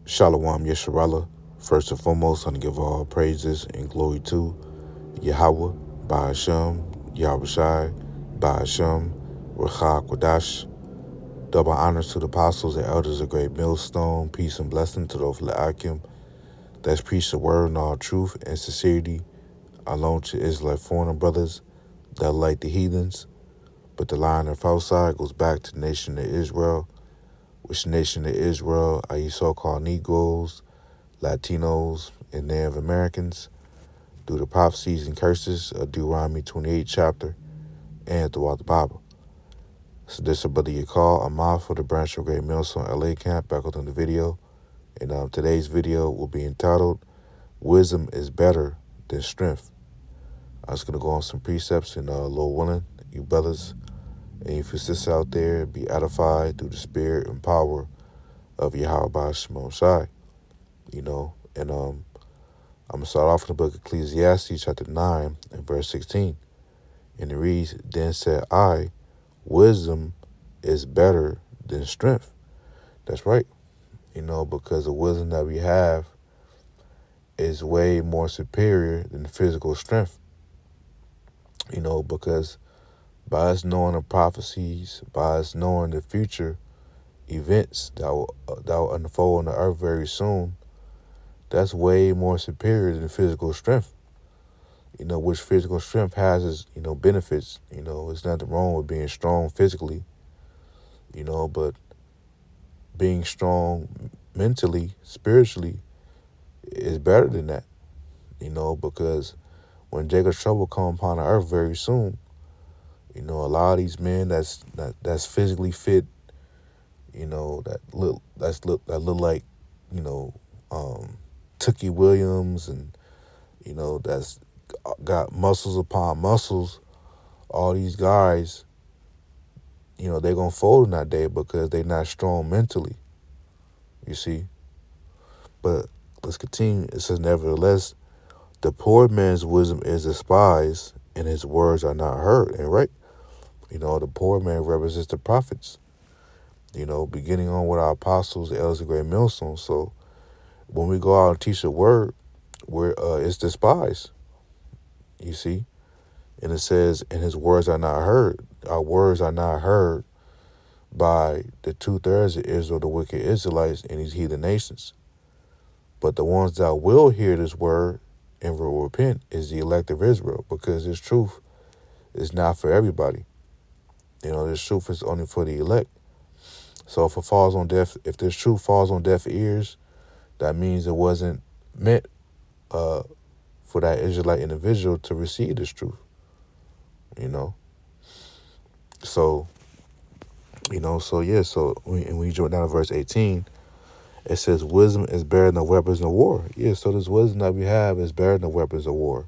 Shalom Yesharala. First and foremost, I want to give all praises and glory to Yahweh, Ba'ashem, Yahushai, Ba'ashem, Racha Kwadash. Double honors to the apostles and elders of Great Millstone. Peace and blessing to those La'akim that's preach the word in all truth and sincerity, alone to Israelite foreigner brothers that like the heathens. But the line of outside goes back to the nation of Israel, which nation of Israel are you so-called Negroes, Latinos, and Native Americans through the prophecies and curses of Deuteronomy 28 chapter and throughout the Bible. So this is Brother Yakal Ahmad for the branch of Great Millstone LA camp back on the video. And today's video will be entitled, Wisdom is Better Than Strength. I'm just going to go on some precepts and Lord willing, you brothers and you sisters out there be edified through the spirit and power of Yahweh Shemon Shai. And I'm going to start off in the book of Ecclesiastes chapter 9 and verse 16. And it reads, Then said I, wisdom is better than strength. That's right. Because the wisdom that we have is way more superior than physical strength. Because by us knowing the prophecies, by us knowing the future events that will unfold on the earth very soon, that's way more superior than physical strength. Which physical strength has its, benefits. It's nothing wrong with being strong physically, but being strong mentally, spiritually is better than that, because when Jacob's trouble come upon the earth very soon, a lot of these men that's physically fit, that look like, Tookie Williams and, that's got muscles upon muscles, all these guys, they're going to fold in that day because they're not strong mentally, you see. But let's continue. It says, nevertheless, the poor man's wisdom is despised and his words are not heard. And right, the poor man represents the prophets, beginning on with our apostles, the elders of Great Millstone. So when we go out and teach the word, it's despised, you see. And it says, and his words are not heard. Our words are not heard by the 2/3 of Israel, the wicked Israelites, and these heathen nations. But the ones that will hear this word and will repent is the elect of Israel, because this truth is not for everybody. This truth is only for the elect. So if this truth falls on deaf ears, that means it wasn't meant for that Israelite individual to receive this truth. So when we jump down to verse 18, it says wisdom is better than the weapons of war. Yeah, so this wisdom that we have is better than the weapons of war.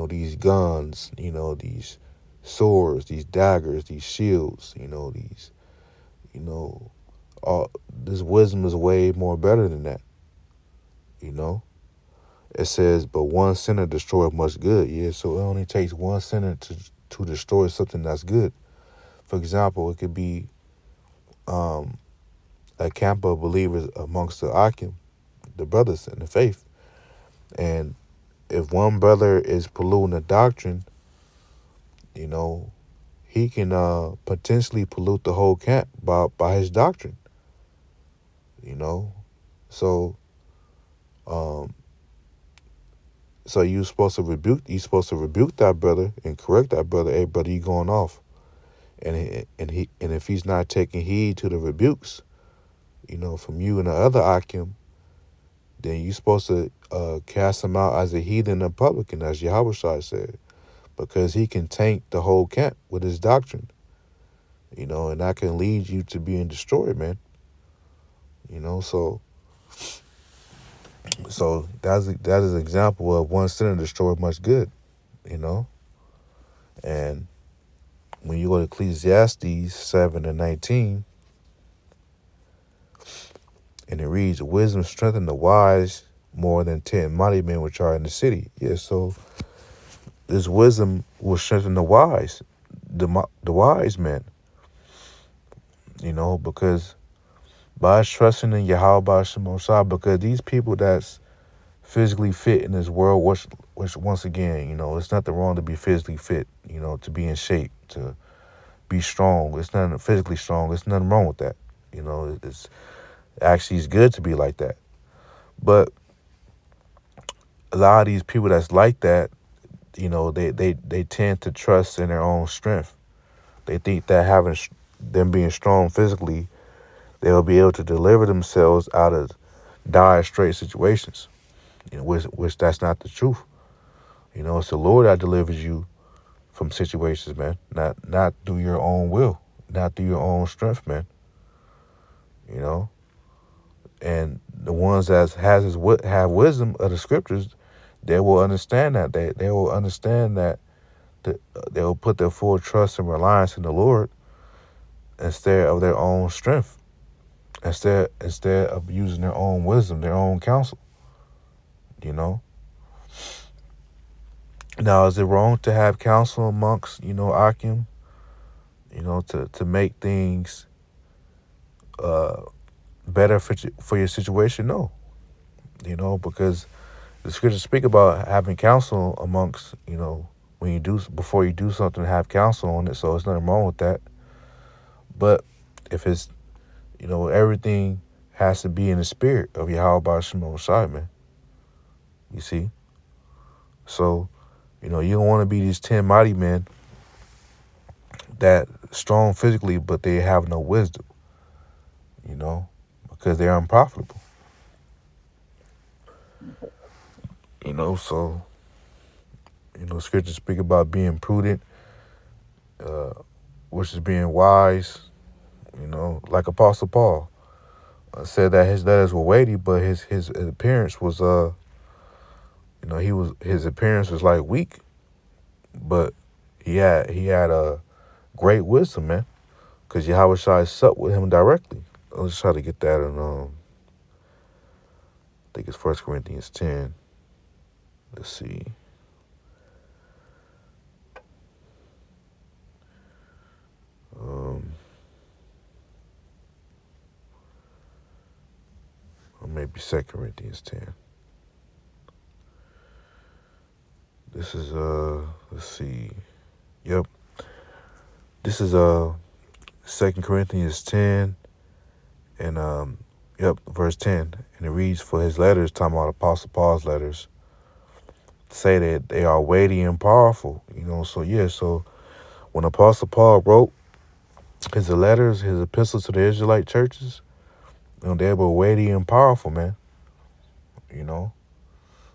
These guns, these swords, these daggers, these shields, all this wisdom is way more better than that. It says, but one sinner destroyeth much good. Yeah, so it only takes one sinner to destroy something that's good. For example, it could be a camp of believers amongst the Akim, the brothers in the faith. And if one brother is polluting the doctrine, he can potentially pollute the whole camp by his doctrine. So you're supposed to rebuke that brother and correct that brother. Hey, brother, you going off. And if he's not taking heed to the rebukes, from you and the other Akim, then you're supposed to cast him out as a heathen and publican, as Yahweh said, because he can taint the whole camp with his doctrine, and that can lead you to being destroyed, man. So that is an example of one sinner destroyed much good, and when you go to Ecclesiastes 7 and 19, and it reads, wisdom strengthened the wise more than 10 mighty men which are in the city. Yeah, so this wisdom will strengthen the wise, the wise men, because by us trusting in Yahweh Shemosai, because these people that's physically fit in this world, which once again, it's nothing wrong to be physically fit, to be in shape, to be strong. It's nothing physically strong. There's nothing wrong with that. It's actually it's good to be like that. But a lot of these people that's like that, they tend to trust in their own strength. They think that having them being strong physically, they'll be able to deliver themselves out of dire straight situations. Which that's not the truth. It's the Lord that delivers you from situations, man. Not through your own will, not through your own strength, man. And the ones that have wisdom of the scriptures, they will understand that. They will understand that they will put their full trust and reliance in the Lord instead of their own strength, instead of using their own wisdom, their own counsel. Now, is it wrong to have counsel amongst, Akim, to make things better for your situation? No, because the scriptures speak about having counsel amongst, when you do, before you do something, have counsel on it. So there's nothing wrong with that. But if it's, everything has to be in the spirit of Yahweh Shemon Shai, man. You see? So, you don't want to be these 10 mighty men that strong physically, but they have no wisdom, because they're unprofitable. So, scriptures speak about being prudent, which is being wise, like Apostle Paul said that his letters were weighty, but his appearance was, his appearance was like weak, but he had a great wisdom, man, because Yahweh Shai supped with him directly. Let's try to get that in, I think it's 1 Corinthians 10. Let's see. Or maybe 2 Corinthians 10. This is, let's see. Yep. This is 2 Corinthians 10 and verse 10. And it reads, for his letters, talking about Apostle Paul's letters, say that they are weighty and powerful. So when Apostle Paul wrote his letters, his epistles to the Israelite churches, they were weighty and powerful, man.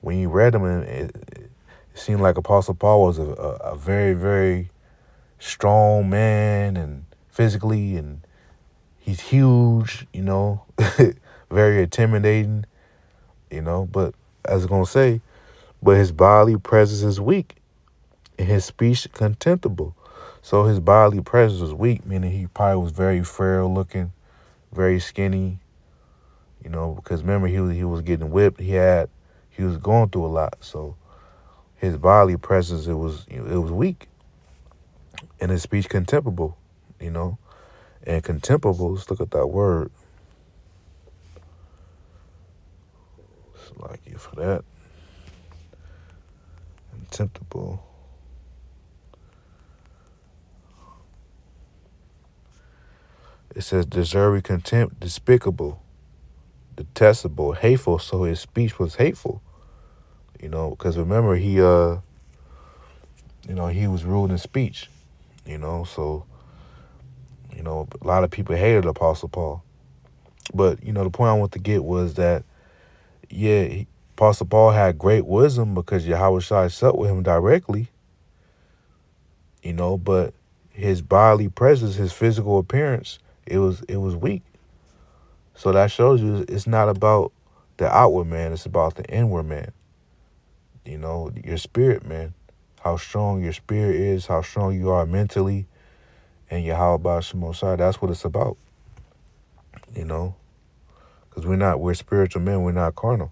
When you read them, it seemed like Apostle Paul was a very, very strong man, and physically, and he's huge, very intimidating, but as I'm going to say, but his bodily presence is weak and his speech contemptible. So his bodily presence was weak, meaning he probably was very frail looking, very skinny, because remember he was getting whipped. He was going through a lot. So his bodily presence, it was weak, and his speech contemptible, and contemptible. Let's look at that word. It's like you for that. Contemptible. It says deserving contempt, despicable, detestable, hateful. So his speech was hateful, because remember he was rude in speech, so, a lot of people hated Apostle Paul. But, the point I want to get was that, Apostle Paul had great wisdom because Yahweh Shai supped with him directly, but his bodily presence, his physical appearance, it was weak. So that shows you it's not about the outward man, it's about the inward man. Your spirit, man. How strong your spirit is, how strong you are mentally, and Yahweh Shemosai, that's what it's about. Because we're spiritual men, we're not carnal.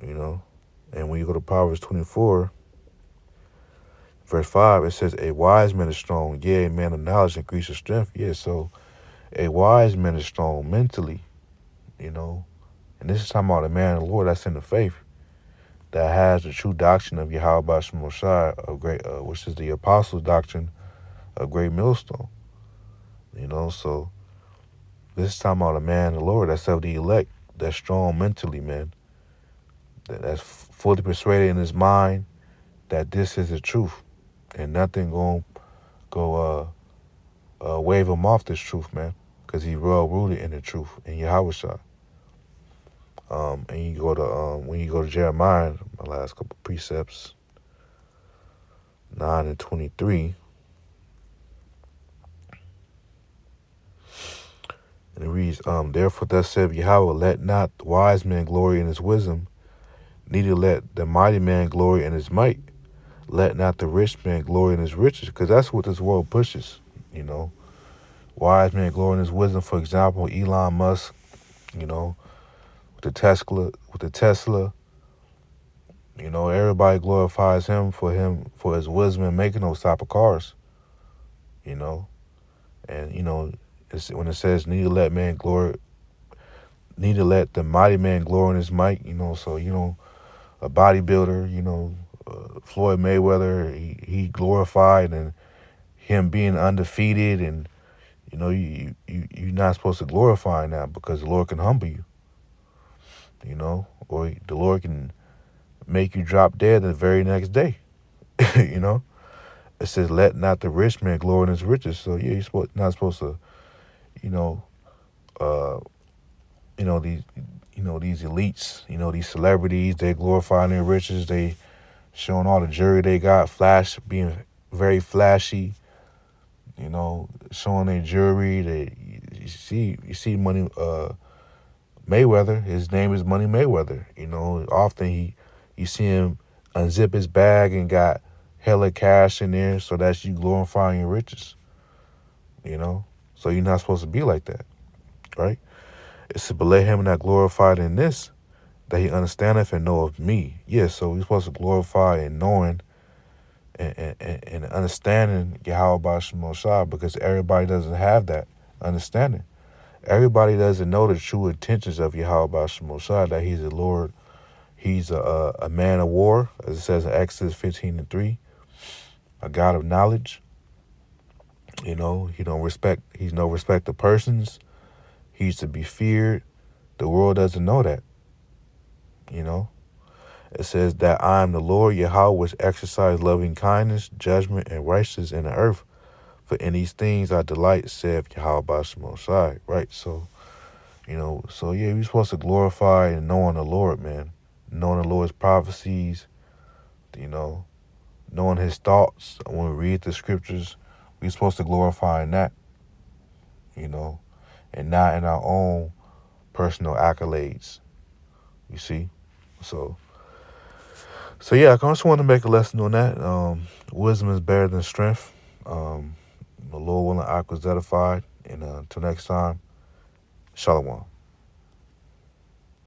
And when you go to Proverbs 24, verse 5, it says, a wise man is strong, a man of knowledge increases strength. So A wise man is strong mentally, you know. And this is talking about a man of the Lord that's in the faith, that has the true doctrine of Yahweh Shai, of great, which is the apostles' doctrine of great millstone. You know, so this is talking about a man of the Lord that's of the elect, that's strong mentally, man. That's fully persuaded in his mind that this is the truth, and nothing gonna go wave him off this truth, man, because he's well rooted in the truth in Yahweh Shai. And you go to when you go to Jeremiah, my last couple precepts, 9 and 23, and it reads, therefore thus saith Yahweh, let not the wise man glory in his wisdom, neither let the mighty man glory in his might, let not the rich man glory in his riches, because that's what this world pushes, you know. Wise man glory in his wisdom, for example, Elon Musk, you know, with the Tesla, you know, everybody glorifies him for his wisdom in making those type of cars, you know. And, you know, when it says neither let the mighty man glory in his might, you know, so, you know, a bodybuilder, you know, Floyd Mayweather, he glorified, and him being undefeated, and, you know, you're not supposed to glorify that, because the Lord can humble you, you know, or the Lord can make you drop dead the very next day, you know. It says, let not the rich man glory in his riches. So, yeah, you're not supposed to, you know, these elites, you know, these celebrities, they glorifying their riches, they showing all the jewelry they got, being very flashy, you know, showing their jewelry. You see Money Mayweather. His name is Money Mayweather. You know, often you see him unzip his bag and got hella cash in there. So that's you glorifying your riches. You know, so you're not supposed to be like that, right? It said, but let him not glorified in this, that he understandeth and know of me. Yes, so we're supposed to glorify in knowing and understanding Yahweh Shai, because everybody doesn't have that understanding. Everybody doesn't know the true intentions of Yahweh Shai, that he's the Lord. He's a man of war, as it says in Exodus 15 and 3, a God of knowledge. You know, he's no respect of persons. He's to be feared. The world doesn't know that, you know. It says that I am the Lord Yahweh, which exercise loving kindness, judgment, and righteousness in the earth. For in these things I delight, saith Yahweh Shai. Right? So, you know, so yeah, we're supposed to glorify and knowing the Lord, man. Knowing the Lord's prophecies, you know, knowing his thoughts. When we read the scriptures, we're supposed to glorify in that, you know, and not in our own personal accolades. You see? So yeah, I just want to make a lesson on that. Wisdom is better than strength. The Lord willing, I was edified. And until next time, Shalom.